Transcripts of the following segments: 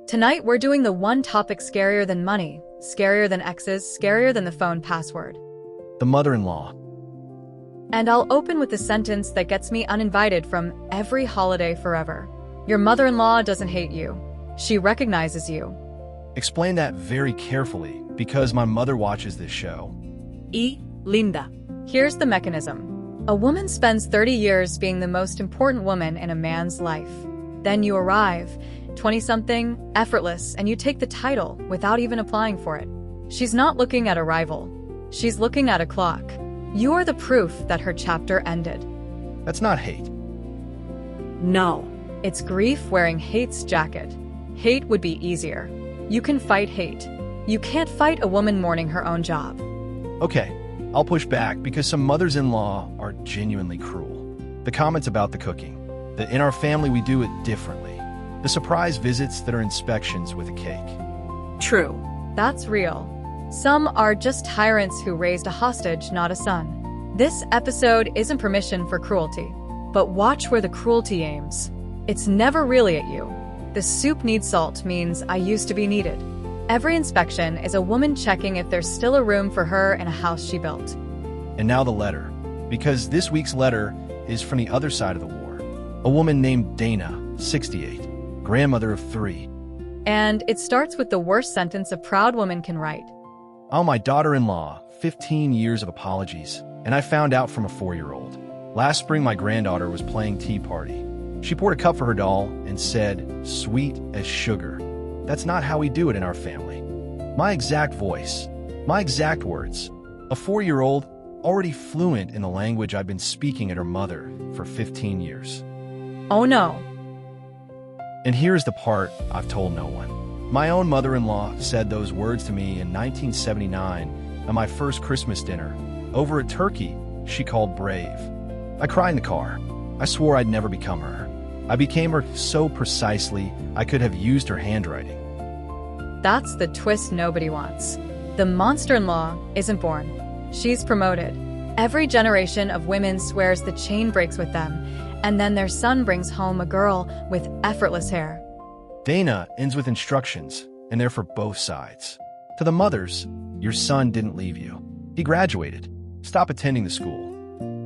Tonight, we're doing the one topic scarier than money, scarier than exes, scarier than the phone password. The mother-in-law. And I'll open with the sentence that gets me uninvited from every holiday forever. Your mother-in-law doesn't hate you. She recognizes you. Explain that very carefully, because my mother watches this show. Linda. Here's the mechanism. A woman spends 30 years being the most important woman in a man's life. Then you arrive, 20-something, effortless, and you take the title without even applying for it. She's not looking at a rival. She's looking at a clock. You are the proof that her chapter ended. That's not hate. No. It's grief wearing hate's jacket. Hate would be easier. You can fight hate. You can't fight a woman mourning her own job. Okay, I'll push back because some mothers-in-law are genuinely cruel. The comments about the cooking, that in our family we do it differently. The surprise visits that are inspections with a cake. True. That's real. Some are just tyrants who raised a hostage, not a son. This episode isn't permission for cruelty. But watch where the cruelty aims. It's never really at you. The soup needs salt means I used to be needed. Every inspection is a woman checking if there's still a room for her in a house she built. And now the letter. Because this week's letter is from the other side of the war. A woman named Dana, 68. Grandmother of 3. And it starts with the worst sentence a proud woman can write. Oh, my daughter-in-law, 15 years of apologies, and I found out from a 4-year-old. Last spring, my granddaughter was playing tea party. She poured a cup for her doll and said, "Sweet as sugar." That's not how we do it in our family. My exact voice, my exact words. A 4-year-old, already fluent in the language I've been speaking at her mother for 15 years. Oh no. And here's the part I've told no one. My own mother-in-law said those words to me in 1979 at my first Christmas dinner, over a turkey she called brave. I cried in the car. I swore I'd never become her. I became her so precisely I could have used her handwriting. That's the twist nobody wants. The monster-in-law isn't born. She's promoted. Every generation of women swears the chain breaks with them, and then their son brings home a girl with effortless hair. Dana ends with instructions, and they're for both sides. To the mothers, your son didn't leave you. He graduated. Stop attending the school.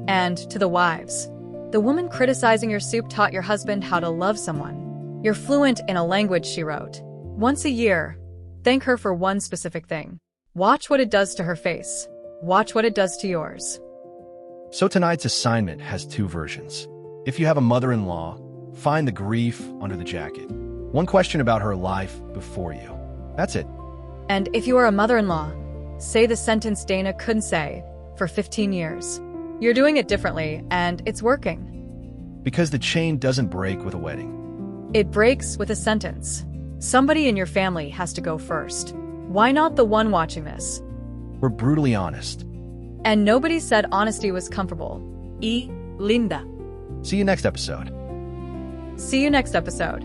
And to the wives, the woman criticizing your soup taught your husband how to love someone. You're fluent in a language she wrote. Once a year, thank her for one specific thing. Watch what it does to her face. Watch what it does to yours. So tonight's assignment has 2 versions. If you have a mother-in-law, find the grief under the jacket. One question about her life before you. That's it. And if you are a mother-in-law, say the sentence Dana couldn't say for 15 years. You're doing it differently, and it's working. Because the chain doesn't break with a wedding. It breaks with a sentence. Somebody in your family has to go first. Why not the one watching this? We're brutally honest. And nobody said honesty was comfortable. Linda. See you next episode. See you next episode.